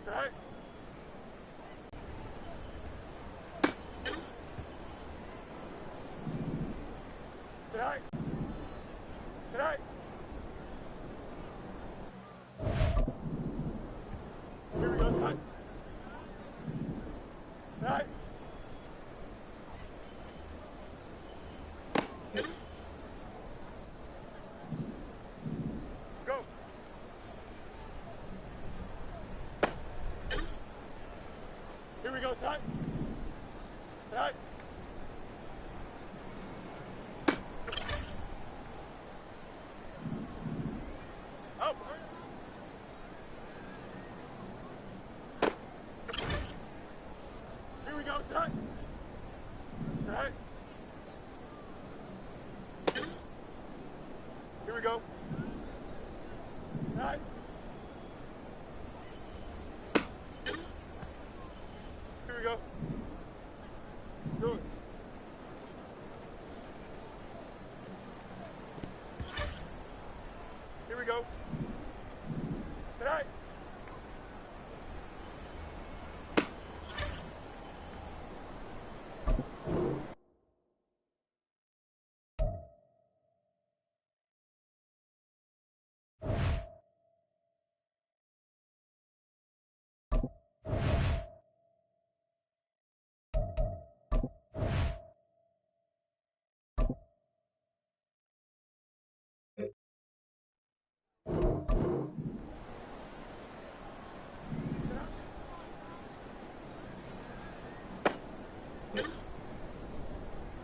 Right. Right. Right. Here we go, Scott. Right. Go. Here we go, Scott. Right. Up. Here we go, Scott. Right. Here we go. Right. Here we go. Do it. Here we go. Tonight.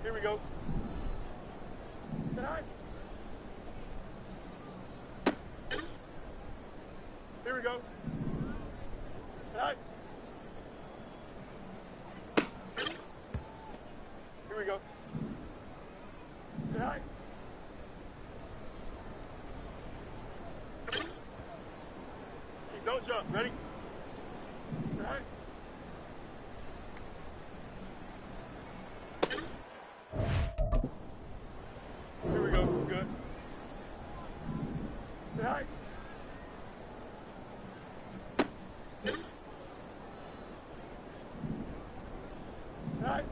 Here we go. Tonight. Here we go. Tonight. Here we go. Tonight. Don't jump. Ready? Tonight. Here we go. Good. Tonight. Tonight.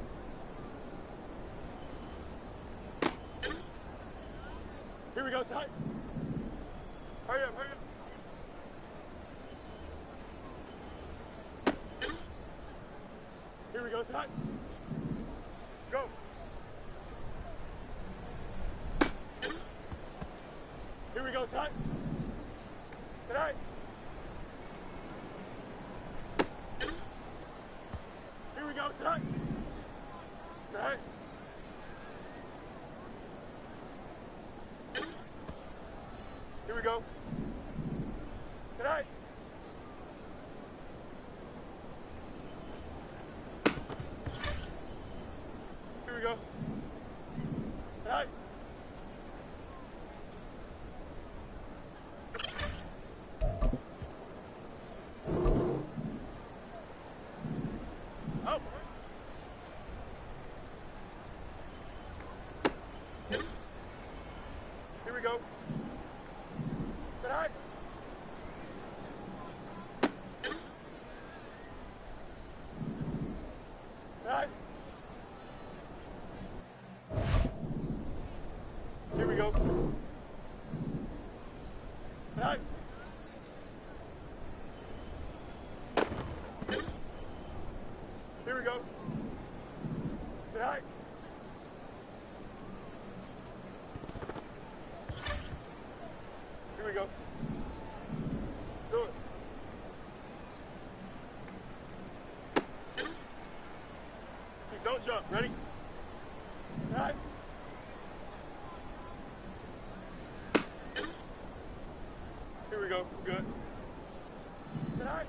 Here we go, tonight. Hurry up, hurry up. Here we go, tonight. Go. Here we go, tonight. Tonight. Here we go, tonight. Tonight. Here we go. Tonight. Here we go. Tonight. Up. Here we go. Tonight. Tonight. Here we go. Tonight. Here we go. Tonight. Here we go. Do it. Don't jump. Ready? Tonight. Here we go. Good. Tonight.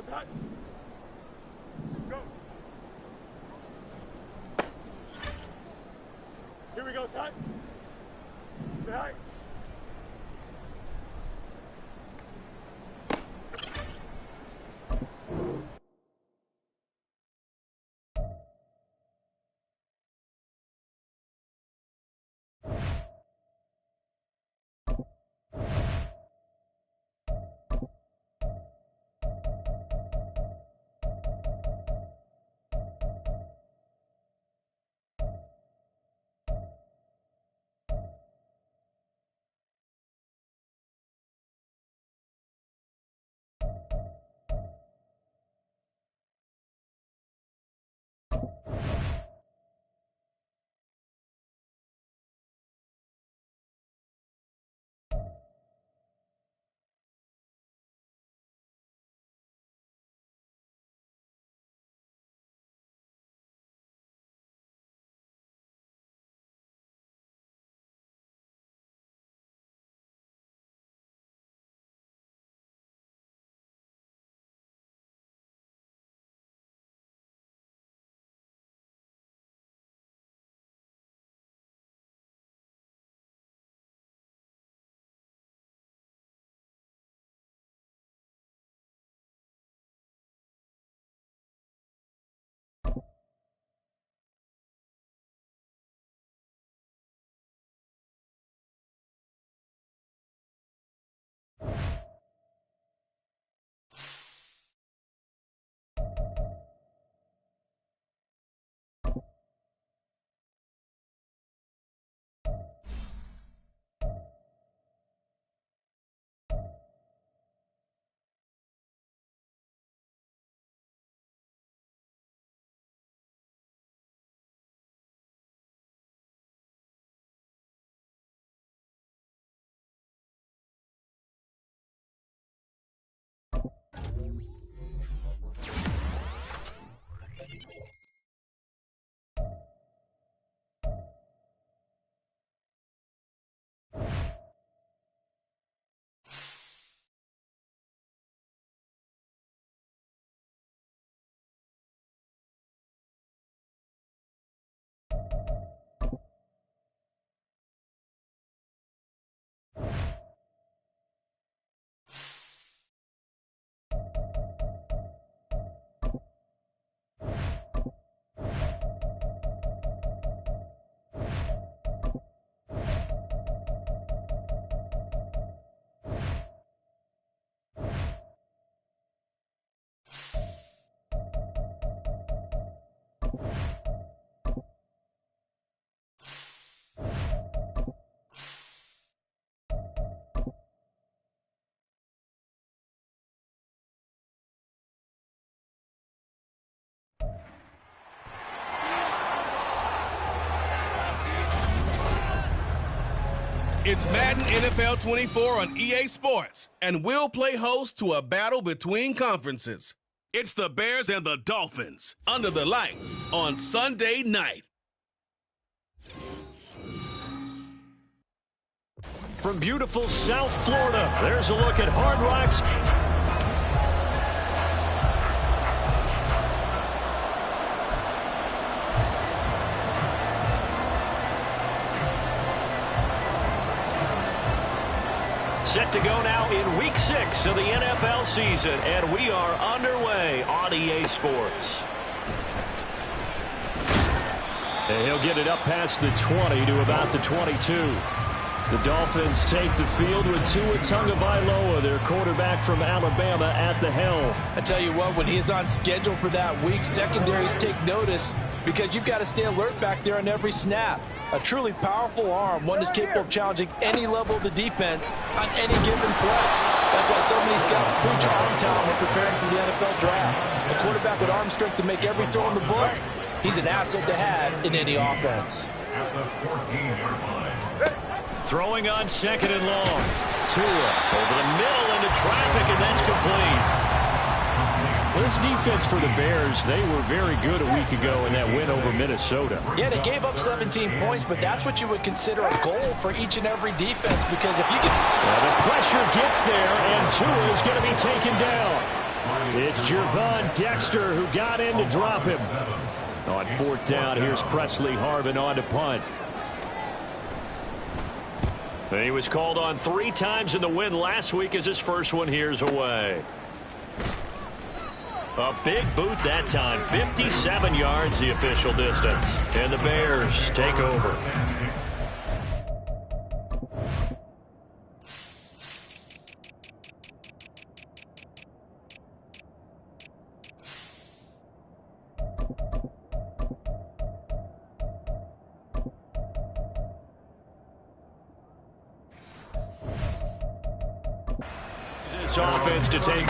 hot. Go. Here we go, hot. Stay high. It's Madden NFL 24 on EA Sports, and we'll play host to a battle between conferences. It's the Bears and the Dolphins under the lights on Sunday night. From beautiful South Florida, there's a look at Hard Rock's. Set to go now in Week 6 of the NFL season, and we are underway on EA Sports. And he'll get it up past the 20 to about the 22. The Dolphins take the field with Tua Tagovailoa, their quarterback from Alabama, at the helm. I tell you what, when he's on schedule for that week, secondaries take notice because you've got to stay alert back there on every snap. A truly powerful arm, one that's capable of challenging any level of the defense on any given play. That's why so many scouts preach arm talent when preparing for the NFL draft. A quarterback with arm strength to make every throw in the book, he's an asset to have in any offense. At the 14-yard line. Throwing on second and long. Tua over the middle into traffic, and that's complete. This defense for the Bears, they were very good a week ago in that win over Minnesota. Yeah, they gave up 17 points, but that's what you would consider a goal for each and every defense, because if you can... Well, the pressure gets there, and Tua is going to be taken down. It's Jervon Dexter who got in to drop him. On 4th down, here's Presley Harvin on to punt. And he was called on 3 times in the win last week as his first one here's away. A big boot that time. 57 yards the official distance. And the Bears take over. This offense to take.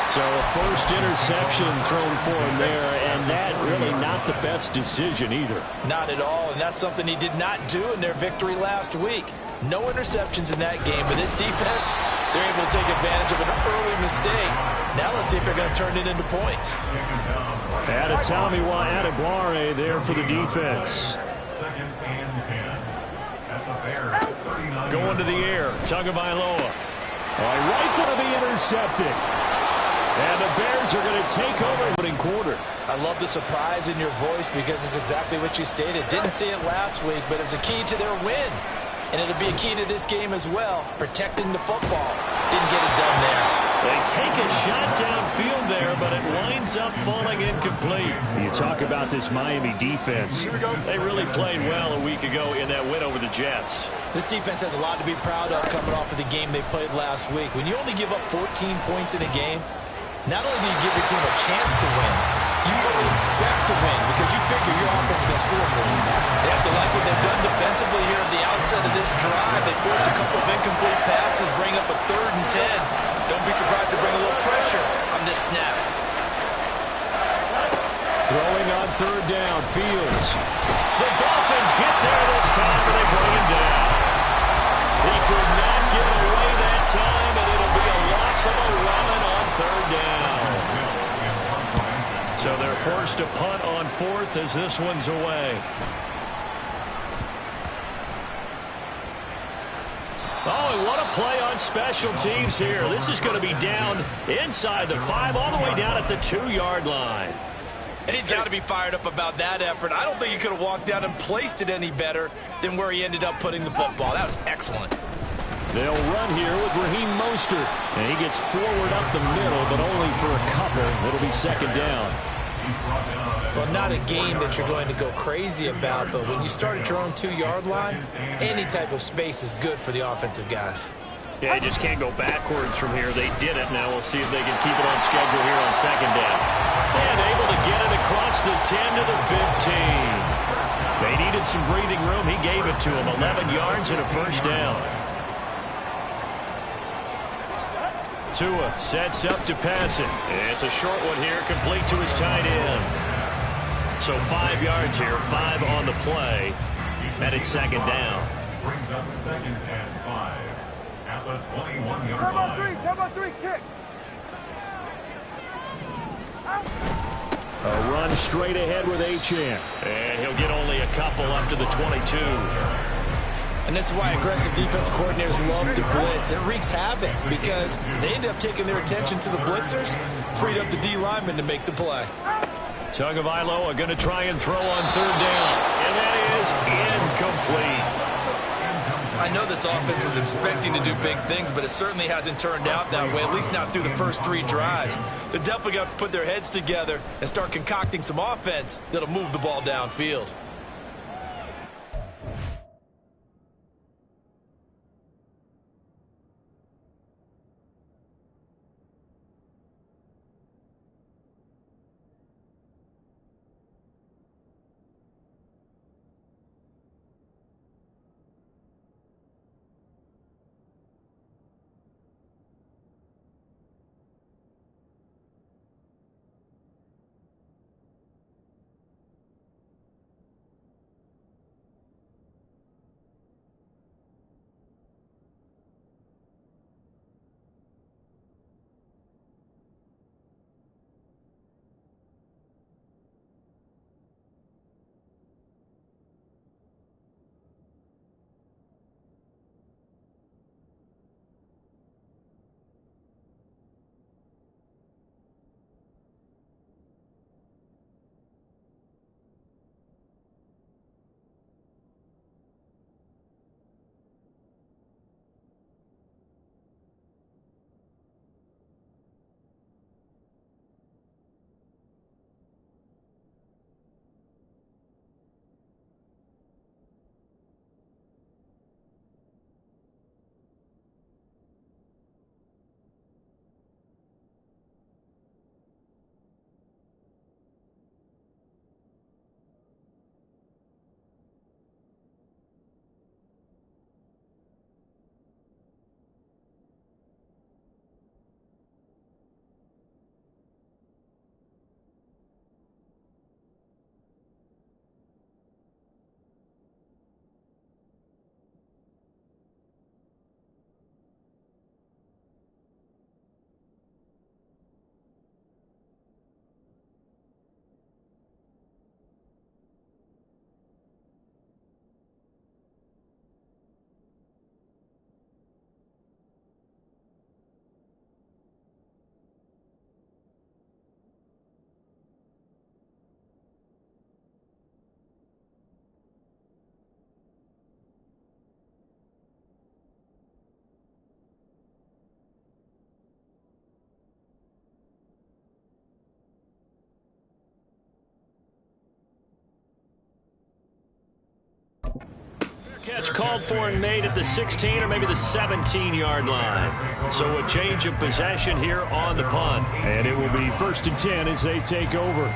So a first interception thrown for him there, and that really not the best decision either. Not at all, and that's something he did not do in their victory last week. No interceptions in that game, but this defense, they're able to take advantage of an early mistake. Now let's see if they're going to turn it into points. Adetomiwa Adebawore there for the defense. Second and 10. At the Bears, 39. Going to the air, Tagovailoa. Rifle to be intercepted. And the Bears are going to take over in the opening quarter. I love the surprise in your voice because it's exactly what you stated. Didn't see it last week, but it's a key to their win. And it'll be a key to this game as well, protecting the football. Didn't get it done there. They take a shot downfield there, but it winds up falling incomplete. You talk about this Miami defense. They really played well a week ago in that win over the Jets. This defense has a lot to be proud of coming off of the game they played last week. When you only give up 14 points in a game, not only do you give your team a chance to win, you fully expect to win because you figure your offense is going to score more than that. They have to like what they've done defensively here at the outset of this drive. They forced a couple of incomplete passes, bring up a 3rd and 10. Don't be surprised to bring a little pressure on this snap. Throwing on 3rd down, Fields. The Dolphins get there this time, and they bring him down. He could not get away that time, and it'll be a loss of 11 on 3rd down. So they're forced to punt on 4th as this one's away. Oh, and what a play on special teams here. This is going to be down inside the 5, all the way down at the 2-yard line. And he's got to be fired up about that effort. I don't think he could have walked down and placed it any better than where he ended up putting the football. That was excellent. They'll run here with Raheem Mostert. And he gets forward up the middle, but only for a couple. It'll be 2nd down. Well, not a game that you're going to go crazy about, but when you start at your own 2-yard line, any type of space is good for the offensive guys. Yeah, they just can't go backwards from here. They did it. Now we'll see if they can keep it on schedule here on 2nd down. And able to get it across the 10 to the 15. They needed some breathing room. He gave it to them. 11 yards and a 1st down. Tua sets up to pass it. It's a short one here, complete to his tight end. So 5 yards here, 5 on the play. And it's 2nd down. Brings up 2nd and 5. At the 21-yard line. Turbo 3, kick. A run straight ahead with Achane. And he'll get only a couple up to the 22. And this is why aggressive defensive coordinators love to blitz. It wreaks havoc because they end up taking their attention to the blitzers, freed up the D lineman to make the play. Tagovailoa going to try and throw on 3rd down. And that is incomplete. I know this offense was expecting to do big things, but it certainly hasn't turned out that way, at least not through the first 3 drives. They're definitely going to have to put their heads together and start concocting some offense that'll move the ball downfield. Catch called for and made at the 16 or maybe the 17-yard line. So a change of possession here on the punt. And it will be 1st and 10 as they take over.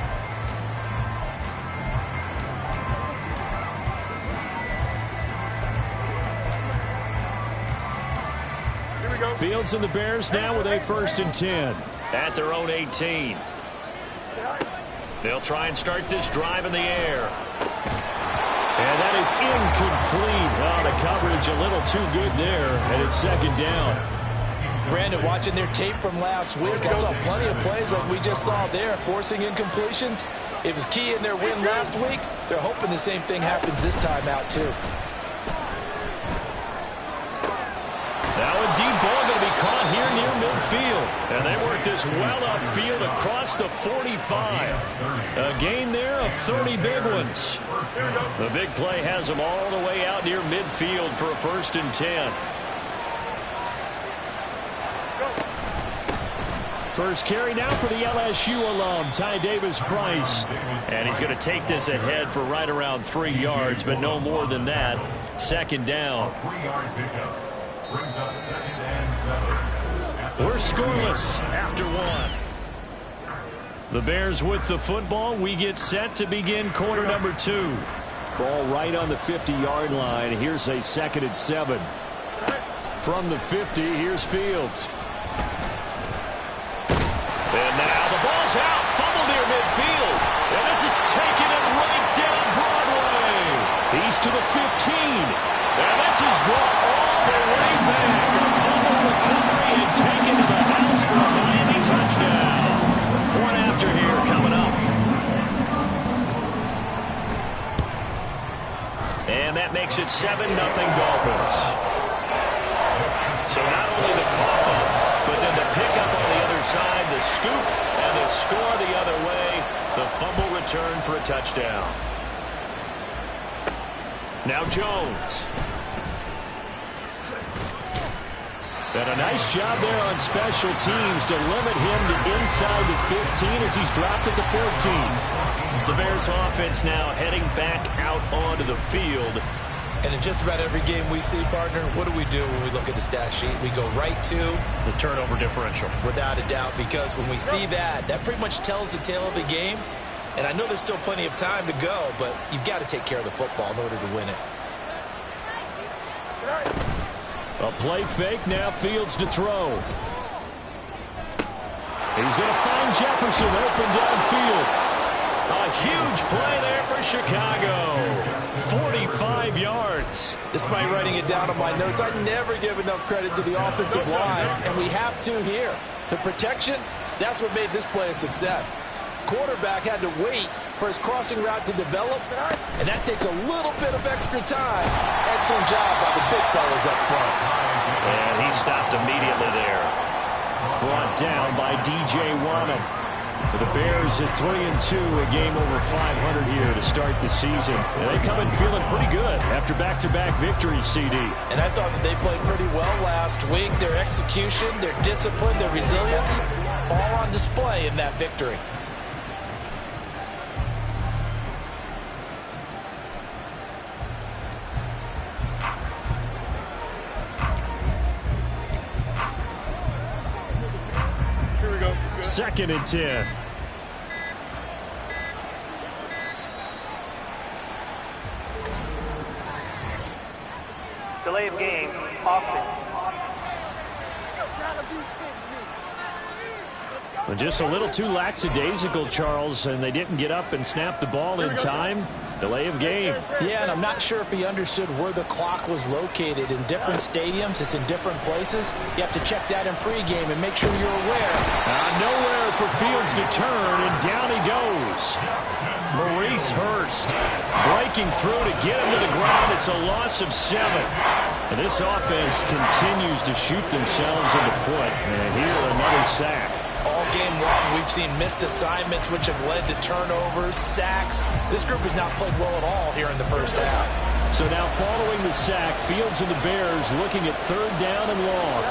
Fields and the Bears now with a 1st and 10. At their own 18. They'll try and start this drive in the air. And that is incomplete. Oh, the coverage a little too good there, and it's 2nd down. Brandon, watching their tape from last week, I saw plenty of plays like we just saw there, forcing incompletions. It was key in their win last week. They're hoping the same thing happens this time out, too. Now a deep ball going to be caught here near midfield. And they work this well upfield across the 45. A gain there of 30 big ones. The big play has them all the way out near midfield for a 1st and 10. First carry now for the LSU alum, Ty Davis-Price. And he's going to take this ahead for right around 3 yards, but no more than that. 2nd down. 3-yard pickup. Brings up 2nd and 7. We're scoreless after 1. The Bears with the football. We get set to begin quarter number 2. Ball right on the 50-yard line. Here's a 2nd and 7. From the 50, here's Fields. And now the ball's out. Fumble near midfield. And this is taking it right down Broadway. He's to the 15. And this is brought all the way back. A fumble recovery and taken to the house for a Miami touchdown. Point after here coming up. And that makes it 7-0 Dolphins. So not only the cough up, but then the pickup on the other side, the scoop, and the score the other way. The fumble return for a touchdown. Now Jones. And a nice job there on special teams to limit him to inside the 15 as he's dropped at the 14. The Bears offense now heading back out onto the field. And in just about every game we see, partner, what do we do when we look at the stat sheet? We go right to The turnover differential. without a doubt, because when we see that, that pretty much tells the tale of the game. And I know there's still plenty of time to go, but you've got to take care of the football in order to win it. A play fake, now Fields to throw. He's going to find Jefferson open downfield. A huge play there for Chicago. 45 yards. Despite writing it down on my notes, I never give enough credit to the offensive line, and we have to here. The protection, that's what made this play a success. Quarterback had to wait for his crossing route to develop, and that takes a little bit of extra time. Excellent job by the big fellas up front. And he stopped immediately there. Brought down by DJ Wonnum. The Bears at 3-2, a game over 500 here to start the season. And they come in feeling pretty good after back-to-back victories, CD. And I thought that they played pretty well last week. Their execution, their discipline, their resilience, all on display in that victory. Here we go. 2nd and 10. Delay of game, offense. Well, just a little too lackadaisical, Charles, and they didn't get up and snap the ball in time. Delay of game. Yeah, and I'm not sure if he understood where the clock was located. In different stadiums, it's in different places. You have to check that in pregame and make sure you're aware. Nowhere for Fields to turn, and down he goes. Maurice Hurst breaking through to get him to the ground. It's a loss of 7. And this offense continues to shoot themselves in the foot. And here, another sack. All game long, we've seen missed assignments, which have led to turnovers, sacks. This group has not played well at all here in the first half. So now following the sack, Fields and the Bears looking at 3rd down and long.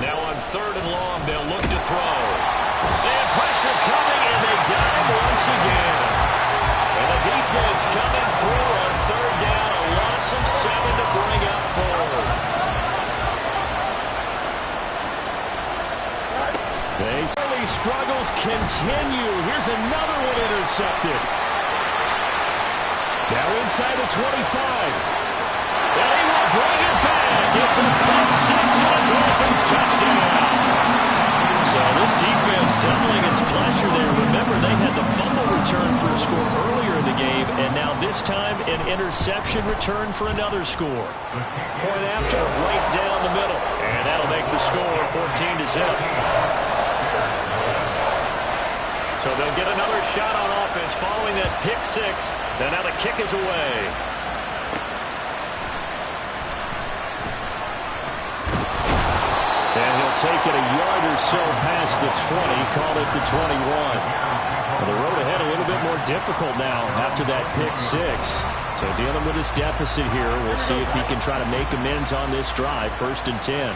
Now on 3rd and long, they'll look to throw. They have pressure coming, and they got him once again. And the defense coming through on 3rd down, a loss loss of 7 to bring up 4. The early struggles continue. Here's another one intercepted. Now inside the 25. And he will bring it back. It's a pick 6 and a Dolphins touchdown. So this defense doubling its pleasure there. Remember, they had the fumble return for a score earlier in the game, and now this time an interception return for another score. Point after, right down the middle. And that'll make the score 14-0. So they'll get another shot on offense following that pick 6. And now the kick is away. And he'll take it a yard or so past the 20, call it the 21. Well, the road ahead a little bit more difficult now after that pick 6. So dealing with this deficit here, we'll see if he can try to make amends on this drive. 1st and 10.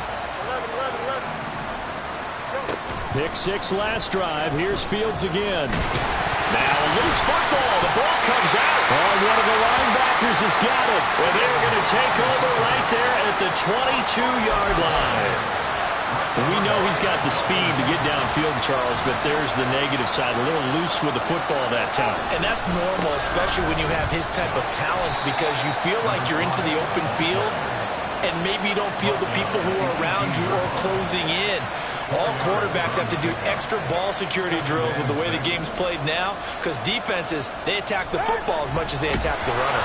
Pick 6 last drive. Here's Fields again. Now a loose football. The ball comes out. Oh, one of the linebackers has got it. Well, they're going to take over right there at the 22-yard line. And we know he's got the speed to get downfield, Charles, but there's the negative side. A little loose with the football that time. And that's normal, especially when you have his type of talents, because you feel like you're into the open field and maybe you don't feel the people who are around you or closing in. All quarterbacks have to do extra ball security drills with the way the game's played now, because defenses, they attack the football as much as they attack the runner.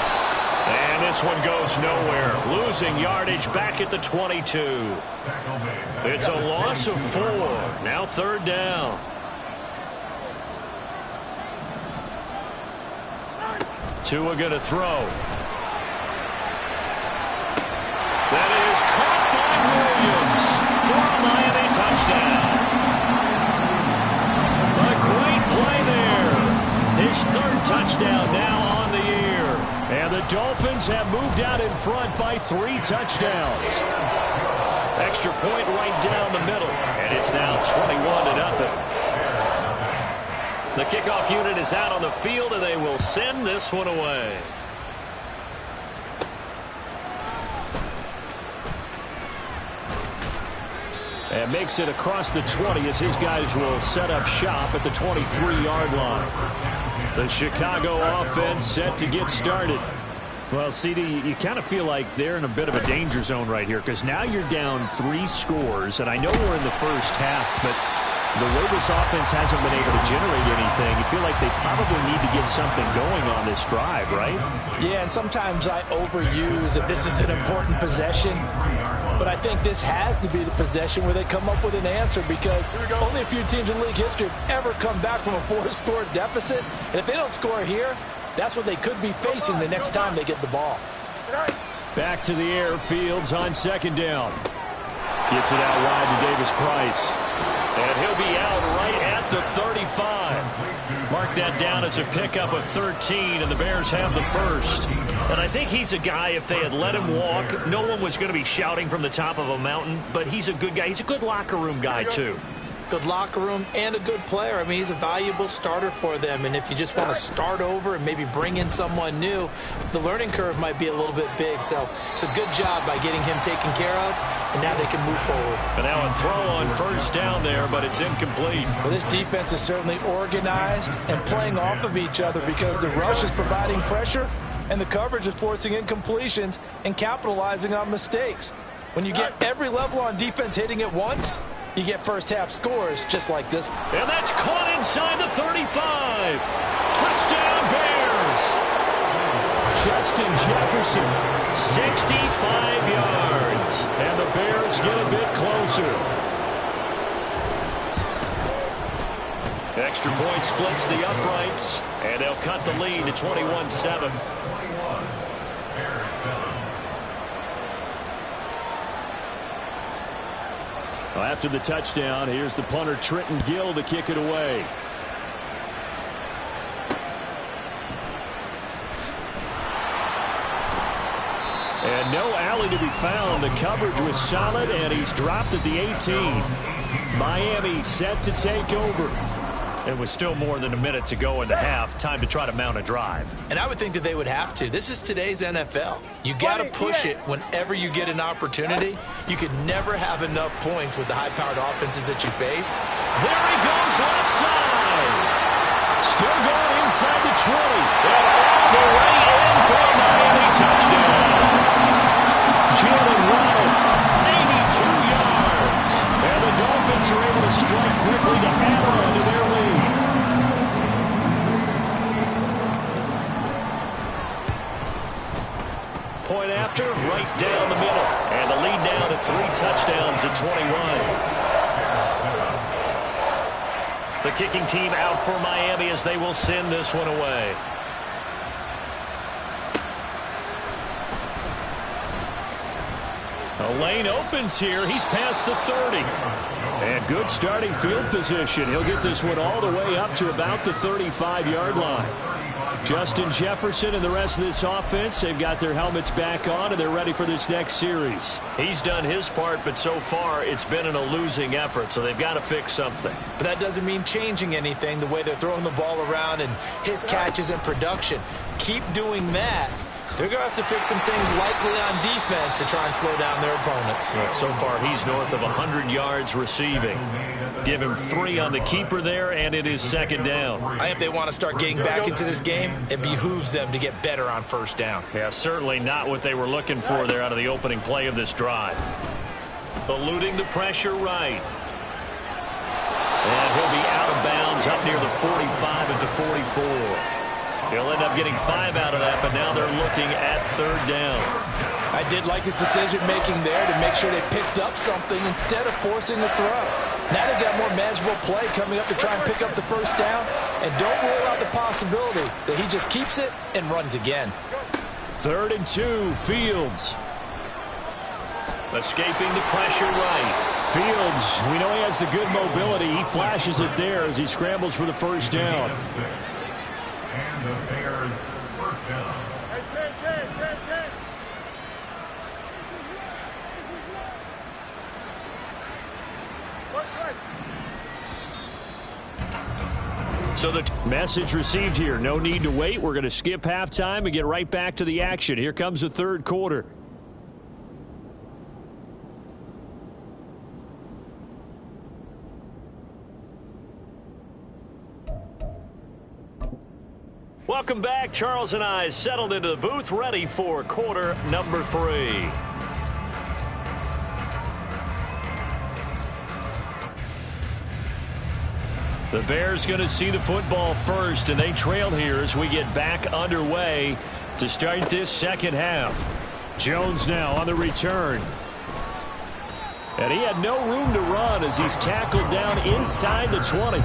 And this one goes nowhere. Losing yardage back at the 22. It's a loss of 4. Now 3rd down. Tua going to throw. That is caught by Williams for a Miami touchdown. A great play there. His 3rd touchdown now on the year. And the Dolphins have moved out in front by 3 touchdowns. Extra point right down the middle. And it's now 21-0. The kickoff unit is out on the field, and they will send this one away. And makes it across the 20 as his guys will set up shop at the 23-yard line. The Chicago offense set to get started. Well, CD, you kind of feel like they're in a bit of a danger zone right here, because now you're down 3 scores, and I know we're in the first half, but the way this offense hasn't been able to generate anything, you feel like they probably need to get something going on this drive, right? Yeah, and sometimes I overuse if this is an important possession, but I think this has to be the possession where they come up with an answer, because only a few teams in league history have ever come back from a 4-score deficit, and if they don't score here, that's what they could be facing the next time they get the ball. Back to the air, Fields on 2nd down. Gets it out wide to Davis Price. And he'll be out right at the 35. Mark that down as a pickup of 13, and the Bears have the 1st. And I think he's a guy, if they had let him walk, no one was going to be shouting from the top of a mountain, but he's a good guy. He's a good locker room guy, too. Good locker room and a good player. I mean, he's a valuable starter for them, and if you just want to start over and maybe bring in someone new, the learning curve might be a little bit big. So it's a good job by getting him taken care of, and now they can move forward. And now a throw on 1st down there, but it's incomplete. Well, this defense is certainly organized and playing off of each other, because the rush is providing pressure and the coverage is forcing incompletions and capitalizing on mistakes. When you get every level on defense hitting at once, you get first-half scores just like this. And that's caught inside the 35. Touchdown, Bears. Justin Jefferson, 65 yards. And the Bears get a bit closer. Extra point splits the uprights, and they'll cut the lead to 21-7. Well, after the touchdown, here's the punter Trenton Gill to kick it away. And no alley to be found. The coverage was solid, and he's dropped at the 18. Miami set to take over. And with still more than a minute to go in the half, time to try to mount a drive. And I would think that they would have to. This is today's NFL. You got to push it whenever you get an opportunity. You could never have enough points with the high-powered offenses that you face. There he goes left side. Still going inside the 20. And all the way in for a Miami touchdown. Jalen Waddle, 82 yards. And the Dolphins are able to strike quickly to add on to their lead. Point after, right down the middle. And the lead now to 3 touchdowns at 21. The kicking team out for Miami as they will send this one away. The lane opens here. He's past the 30. And good starting field position. He'll get this one all the way up to about the 35-yard line. Justin Jefferson and the rest of this offense, they've got their helmets back on, and they're ready for this next series. He's done his part, but so far it's been in a losing effort, so they've got to fix something. But that doesn't mean changing anything, the way they're throwing the ball around and his catches and production. Keep doing that. They're going to have to fix some things likely on defense to try and slow down their opponents. Well, so far he's north of 100 yards receiving. Give him 3 on the keeper there, and it is second down. I think if they want to start getting back into this game, it behooves them to get better on first down. Yeah, certainly not what they were looking for there out of the opening play of this drive. Eluding the pressure right. And he'll be out of bounds up near the 45 at the 44. He'll end up getting 5 out of that, but now they're looking at third down. I did like his decision-making there to make sure they picked up something instead of forcing the throw. Now they've got more manageable play coming up to try and pick up the first down, and don't rule out the possibility that he just keeps it and runs again. 3rd and 2, Fields. Escaping the pressure right. Fields, we know he has the good mobility. He flashes it there as he scrambles for the first down. And the Bears first down. So the message received here, no need to wait. We're going to skip halftime and get right back to the action. Here comes the third quarter. Welcome back. Charles and I settled into the booth, ready for quarter number 3. The Bears going to see the football first, and they trail here as we get back underway to start this second half. Jones now on the return. And he had no room to run as he's tackled down inside the 20.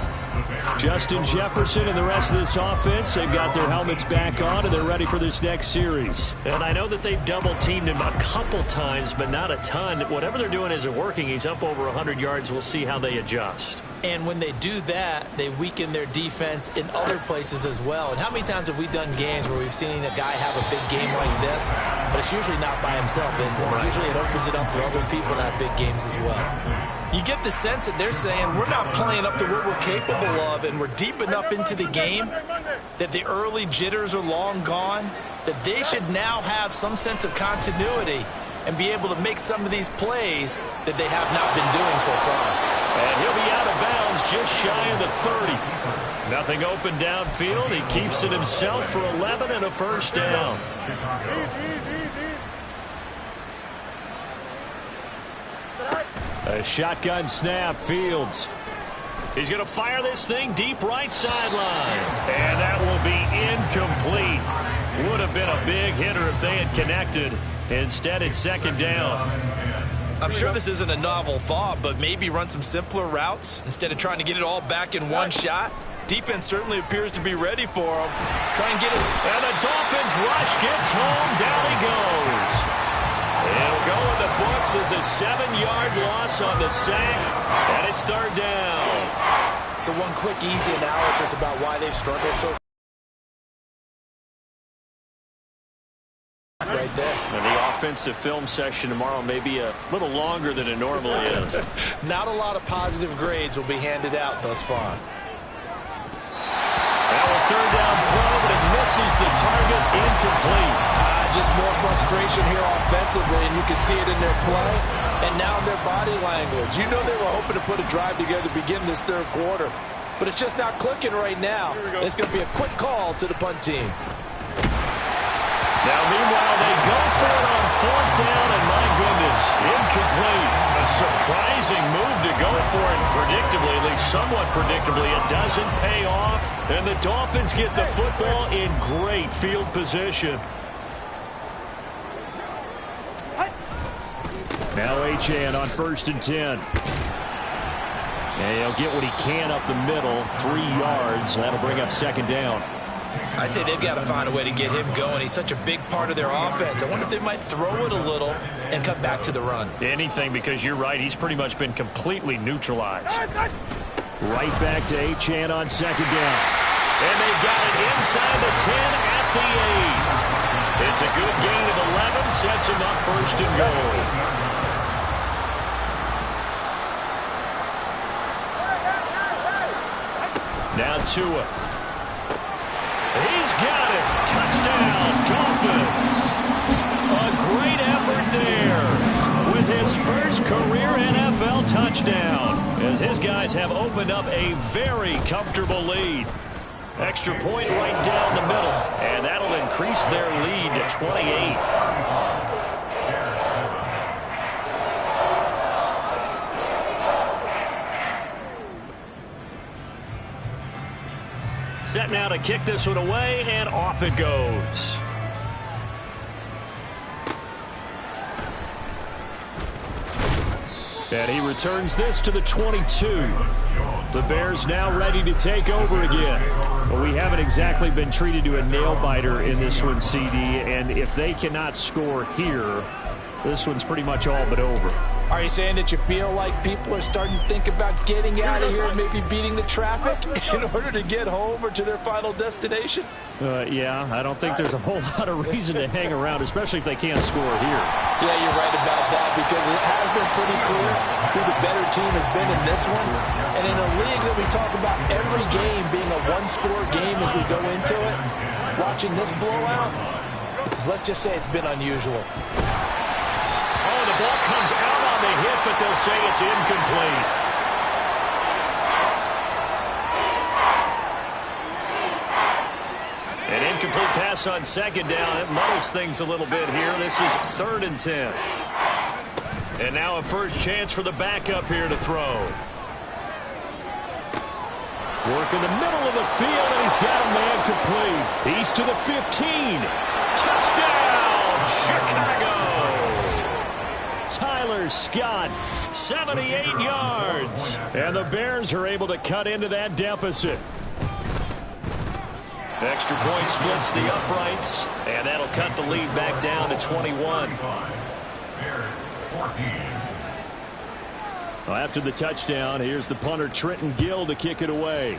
Justin Jefferson and the rest of this offense, they've got their helmets back on, and they're ready for this next series. And I know that they've double-teamed him a couple times, but not a ton. Whatever they're doing isn't working. He's up over 100 yards. We'll see how they adjust. And when they do that, they weaken their defense in other places as well. And how many times have we done games where we've seen a guy have a big game like this, but it's usually not by himself, is it? Right. Usually it opens it up for other people to have big games as well. You get the sense that they're saying we're not playing up to what we're capable of, and we're deep enough into the game that the early jitters are long gone, that they should now have some sense of continuity and be able to make some of these plays that they have not been doing so far. And he'll be out of bounds just shy of the 30. Nothing open downfield. He keeps it himself for 11 and a first down. A shotgun snap, Fields. He's going to fire this thing deep right sideline. And that will be incomplete. Would have been a big hitter if they had connected. Instead, it's second down. I'm sure this isn't a novel thought, but maybe run some simpler routes instead of trying to get it all back in one shot. Defense certainly appears to be ready for him. Try and get it. And the Dolphins rush gets home. Down he goes. It'll go in the books as a 7-yard loss on the sack, and it's third down. So one quick, easy analysis about why they've struggled so far. Right there. And the offensive film session tomorrow may be a little longer than it normally is. Not a lot of positive grades will be handed out thus far. third down throw, but it misses the target, incomplete. Just more frustration here offensively, and you can see it in their play and now in their body language. You know they were hoping to put a drive together to begin this third quarter, but it's just not clicking right now. It's going to be a quick call to the punt team. Now, meanwhile, they go for it on fourth down, and my goodness, incomplete. A surprising move to go for it, predictably, at least somewhat predictably. It doesn't pay off, and the Dolphins get the football in great field position. Now H.A. on 1st and 10. And he'll get what he can up the middle, 3 yards. That'll bring up 2nd down. I'd say they've got to find a way to get him going. He's such a big part of their offense. I wonder if they might throw it a little and cut back to the run. Anything, because you're right. He's pretty much been completely neutralized. Right back to H.A. on 2nd down. And they got it inside the 10 at the 8. It's a good gain of 11. Sets him up 1st and goal. Now Tua. He's got it. Touchdown, Dolphins. A great effort there with his first career NFL touchdown, as his guys have opened up a very comfortable lead. Extra point right down the middle, and that'll increase their lead to 28. Set now to kick this one away, and off it goes. And he returns this to the 22. The Bears now ready to take over again. But we haven't exactly been treated to a nail-biter in this one, CD, and if they cannot score here, this one's pretty much all but over. Are you saying that you feel like people are starting to think about getting out of here and maybe beating the traffic in order to get home or to their final destination? Yeah, I don't think there's a whole lot of reason to hang around, especially if they can't score here. Yeah, you're right about that, because it has been pretty clear who the better team has been in this one. And in a league that we talk about every game being a one-score game as we go into it, watching this blowout, let's just say it's been unusual. Oh, the ball comes out on the hit, but they'll say it's incomplete. An incomplete pass on 2nd down. It muddles things a little bit here. This is 3rd and 10. And now a first chance for the backup here to throw. Work in the middle of the field, and he's got a man complete. He's to the 15. Touchdown, Chicago! Tyler Scott, 78 yards. And the Bears are able to cut into that deficit. Extra point splits the uprights, and that'll cut the lead back down to 21. Well, after the touchdown, here's the punter Trenton Gill to kick it away.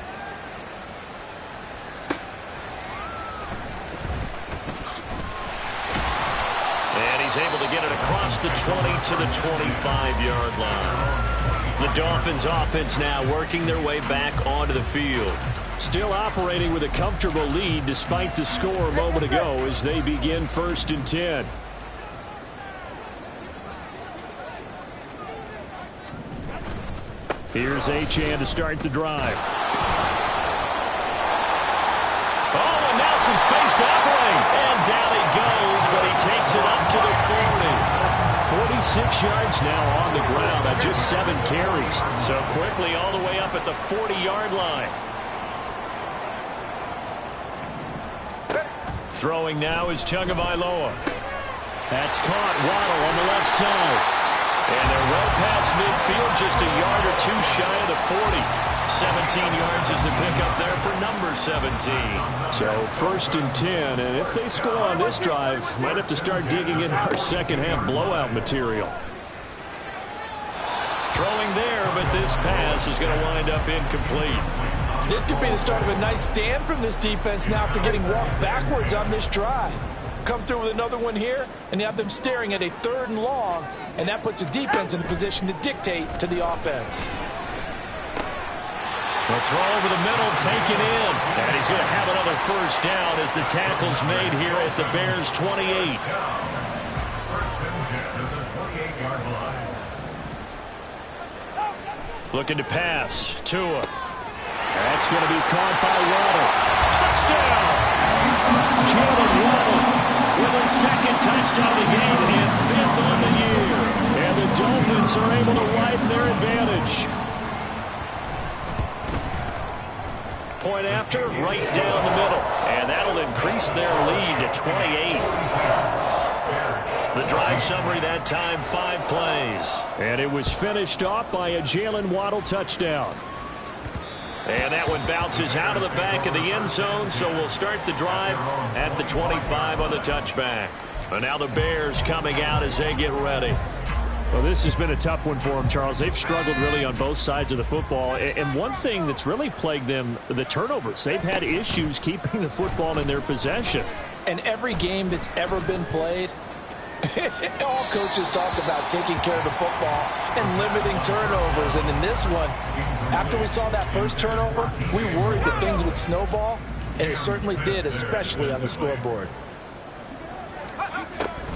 And he's able to get it across the 20 to the 25-yard line. The Dolphins offense now working their way back onto the field. Still operating with a comfortable lead despite the score a moment ago as they begin 1st and 10. Here's Achane to start the drive. Oh, and now some space to operate. And down he goes, but he takes it up to the 40. 46 yards now on the ground on just 7 carries. So quickly all the way up at the 40-yard line. Throwing now is Tagovailoa. That's caught. Waddle on the left side. And they're well past midfield, just a yard or two shy of the 40. 17 yards is the pickup there for number 17. So 1st and 10, and if they score on this drive, might have to start digging in our second half blowout material. Throwing there, but this pass is going to wind up incomplete. This could be the start of a nice stand from this defense now after getting walked backwards on this drive. Come through with another one here, and you have them staring at a 3rd and long, and that puts the defense in a position to dictate to the offense. The throw over the middle, taken in. And he's going to have another first down as the tackle's made here at the Bears' 28. First and 10 at the 28-yard line. Looking to pass. Tua. That's going to be caught by Waddle. Touchdown! Jalen Waddle with a second touchdown of the game and 5th on the year. And the Dolphins are able to widen their advantage. Point after, right down the middle. And that'll increase their lead to 28. The drive summary that time, 5 plays. And it was finished off by a Jalen Waddle touchdown. And that one bounces out of the back of the end zone, so we'll start the drive at the 25 on the touchback. And now the Bears coming out as they get ready. Well, this has been a tough one for them, Charles. They've struggled really on both sides of the football. And one thing that's really plagued them, the turnovers. They've had issues keeping the football in their possession. And every game that's ever been played, all coaches talk about taking care of the football and limiting turnovers. And in this one, after we saw that first turnover, we worried that things would snowball, and it certainly did, especially on the scoreboard.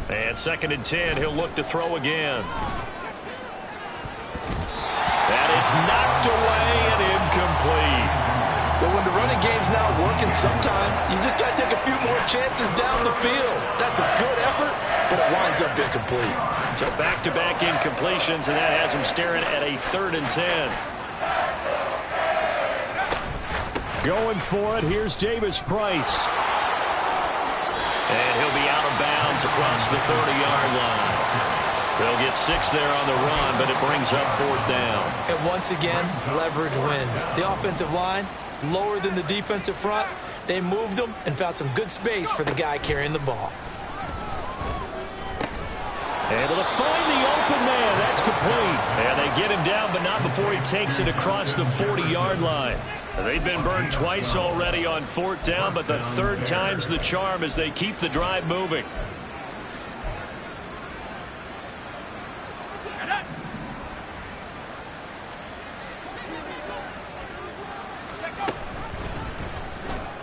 And 2nd and 10, he'll look to throw again. And it's knocked away and incomplete. But when the running game's not working, sometimes you just got to take a few more chances down the field. That's a good effort, but it winds up incomplete. So back-to-back incompletions, and that has him staring at a 3rd and 10. Going for it, here's Davis Price. And he'll be out of bounds across the 30-yard line. They'll get 6 there on the run, but it brings up 4th down. And once again, leverage wins. The offensive line, lower than the defensive front. They moved them and found some good space for the guy carrying the ball. Able to find the open man. That's complete. And they get him down, but not before he takes it across the 40-yard line. They've been burned twice already on 4th down, but the 3rd time's the charm as they keep the drive moving.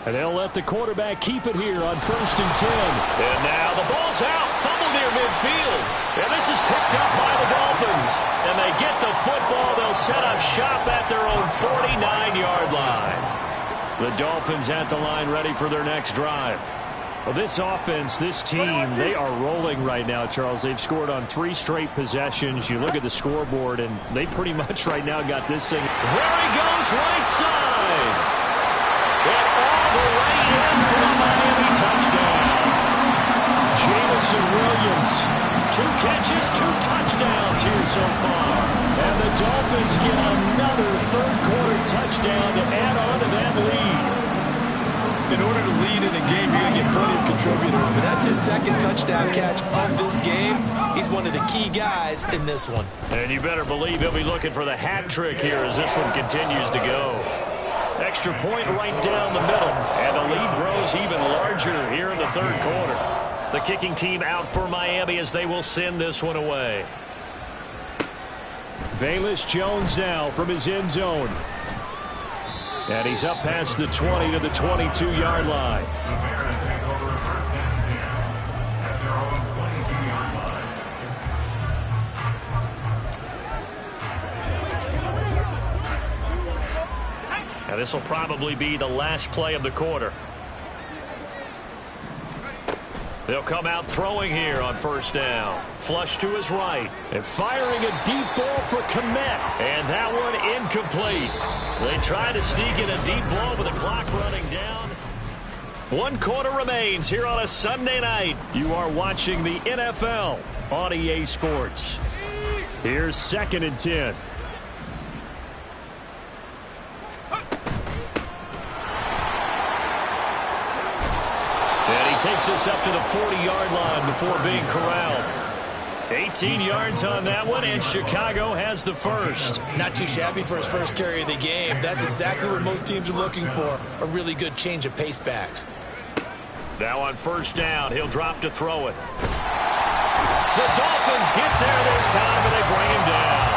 And they'll let the quarterback keep it here on 1st and 10. And now the ball's out. Fumble near midfield. And this is picked up by the Dolphins. And they get the football. They'll set up shop at their own 49-yard line. The Dolphins at the line ready for their next drive. Well, this offense, this team, they are rolling right now, Charles. They've scored on 3 straight possessions. You look at the scoreboard, and they pretty much right now got this thing. There he goes, right side. And all the way in for a Miami touchdown. Jamison Williams. 2 catches, 2 touchdowns here so far. And the Dolphins get another 3rd-quarter touchdown to add on to that lead. In order to lead in a game, you're going to get plenty of contributors, but that's his 2nd touchdown catch of this game. He's one of the key guys in this one. And you better believe he'll be looking for the hat trick here as this one continues to go. Extra point right down the middle, and the lead grows even larger here in the 3rd quarter. The kicking team out for Miami as they will send this one away. Ballerz Jones now from his end zone. And he's up past the 20 to the 22-yard line. The Bears take over 1st and 10 at their own 22-yard line. Now this will probably be the last play of the quarter. They'll come out throwing here on 1st down. Flush to his right. And firing a deep ball for Kmet. And that one incomplete. They try to sneak in a deep ball with the clock running down. 1 quarter remains here on a Sunday night. You are watching the NFL on EA Sports. Here's 2nd and 10. And he takes us up to the 40-yard line before being corralled. 18 yards on that one, and Chicago has the first. Not too shabby for his first carry of the game. That's exactly what most teams are looking for, a really good change of pace back. Now on 1st down, he'll drop to throw it. The Dolphins get there this time, and they bring him down.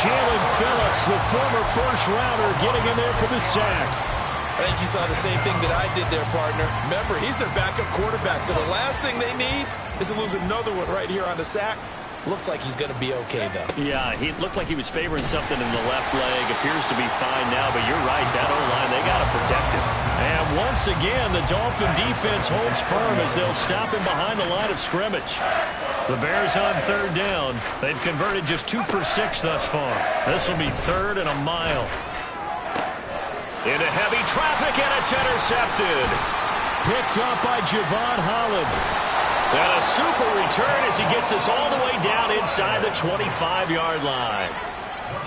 Jalen Phillips the former first-rounder getting in there for the sack. I think you saw the same thing that I did there, partner. Remember, he's their backup quarterback, so the last thing they need is to lose another one right here on the sack. Looks like he's going to be okay, though. Yeah, he looked like he was favoring something in the left leg. Appears to be fine now, but you're right. That O-line, they got to protect him. And once again, the Dolphin defense holds firm as they'll stop him behind the line of scrimmage. The Bears on third down. They've converted just 2 for 6 thus far. This will be 3rd and a mile. Into heavy traffic, and it's intercepted. Picked up by Javon Holland. And a super return as he gets us all the way down inside the 25-yard line.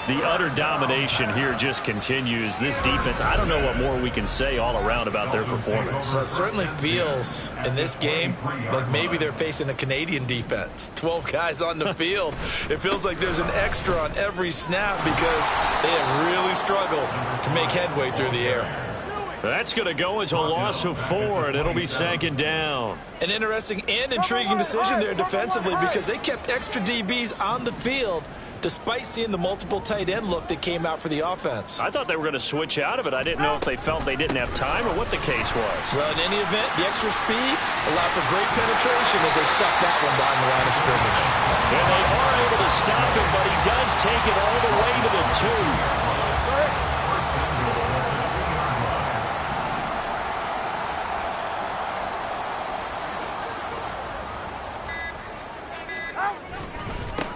The utter domination here just continues. This defense, I don't know what more we can say all around about their performance. Well, it certainly feels in this game like maybe they're facing a Canadian defense. 12 guys on the field. It feels like there's an extra on every snap because they have really struggled to make headway through the air. That's going to go as a loss of 4, and it'll be 2nd down. An interesting and intriguing decision there defensively because they kept extra DBs on the field despite seeing the multiple tight end look that came out for the offense. I thought they were going to switch out of it. I didn't know if they felt they didn't have time or what the case was. Well, in any event, the extra speed allowed for great penetration as they stuck that one behind the line of scrimmage. And they are able to stop him, but he does take it all the way to the 2.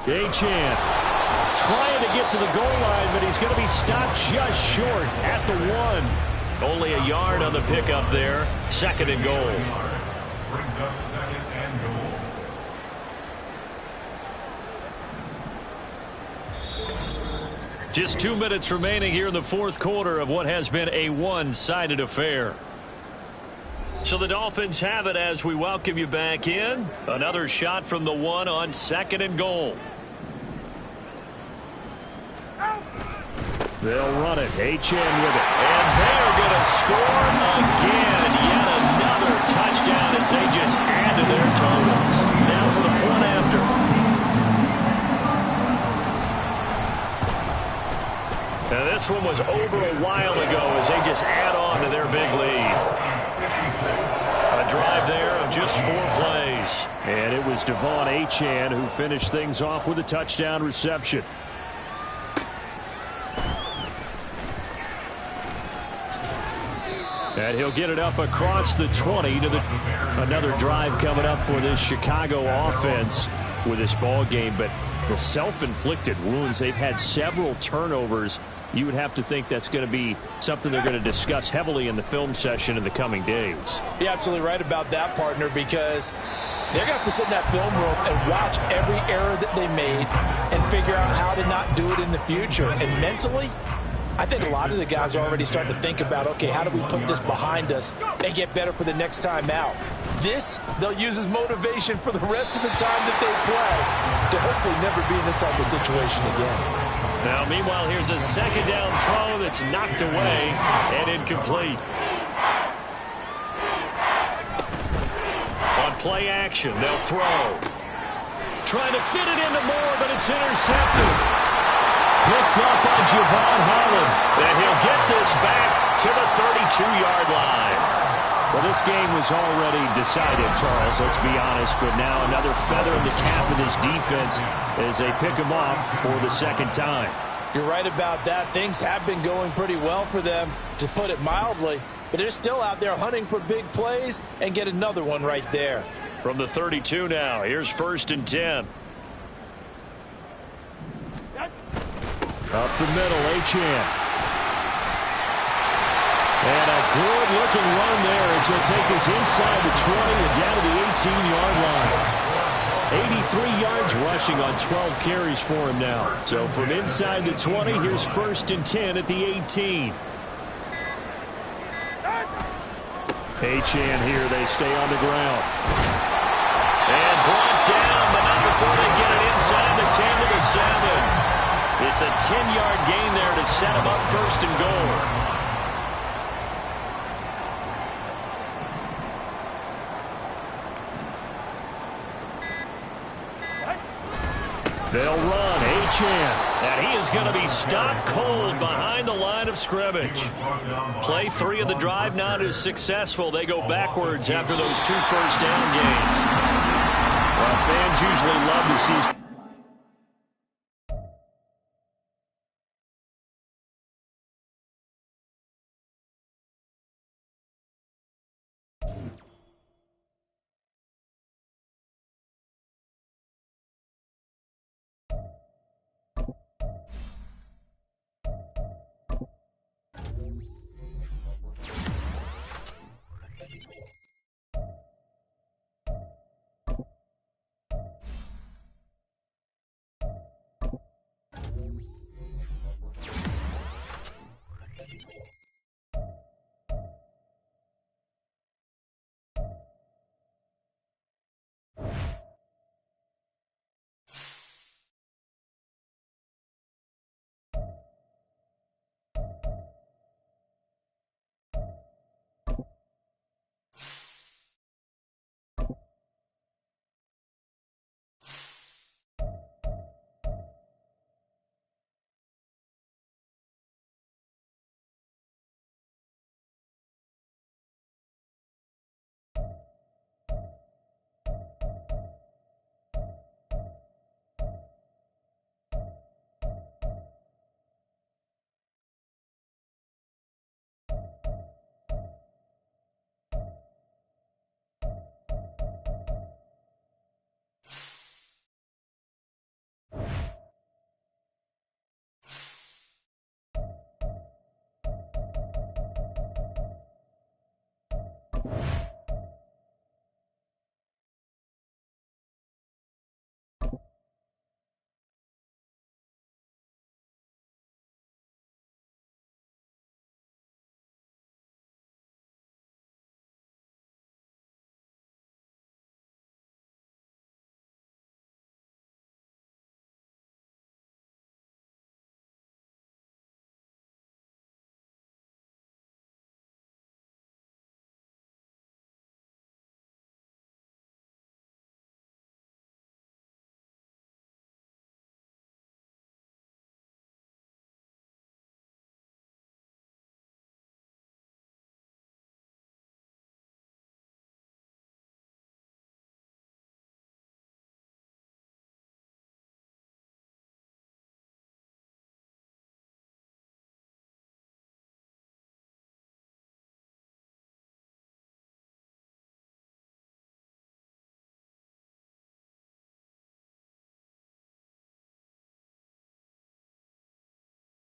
Achane trying to get to the goal line, but he's going to be stopped just short at the 1. Only a yard on the pickup there. 2nd and goal. Brings up 2nd and goal. Just 2 minutes remaining here in the 4th quarter of what has been a one-sided affair. So the Dolphins have it as we welcome you back in. Another shot from the 1 on 2nd and goal. They'll run it. Achane with it. And they're going to score again. Yet another touchdown as they just add to their totals. Now for the point after. Now this one was over a while ago as they just add on to their big lead. A drive there of just 4 plays. And it was Devon Achane who finished things off with a touchdown reception. And he'll get it up across the 20 to the... Another drive coming up for this Chicago offense with this ball game. But the self-inflicted wounds, they've had several turnovers. You would have to think that's going to be something they're going to discuss heavily in the film session in the coming days. You're absolutely right about that, partner, because they're going to have to sit in that film room and watch every error that they made and figure out how to not do it in the future. And mentally, I think a lot of the guys are already starting to think about, okay, how do we put this behind us and get better for the next time out? This, they'll use as motivation for the rest of the time that they play to hopefully never be in this type of situation again. Now, meanwhile, here's a 2nd down throw that's knocked away and incomplete. On play action, they'll throw. Trying to fit it into Moore, but it's intercepted. Picked up by Javon Holland. And he'll get this back to the 32-yard line. Well, this game was already decided, Charles, let's be honest. But now another feather in the cap of this defense as they pick him off for the 2nd time. You're right about that. Things have been going pretty well for them, to put it mildly. But they're still out there hunting for big plays and get another one right there. From the 32 now, here's 1st and 10. Up the middle, Achane. And a good-looking run there as he'll take this inside the 20 and down to the 18-yard line. 83 yards rushing on 12 carries for him now. So from inside the 20, here's 1st and 10 at the 18. Achane here, they stay on the ground. And brought down, but not before they get it inside the 10 to the 7. It's a 10-yard gain there to set him up 1st and goal. They'll run. Achane. And he is going to be stopped cold behind the line of scrimmage. Play 3 of the drive not as successful. They go backwards after those 2 first down gains. Well, fans usually love to see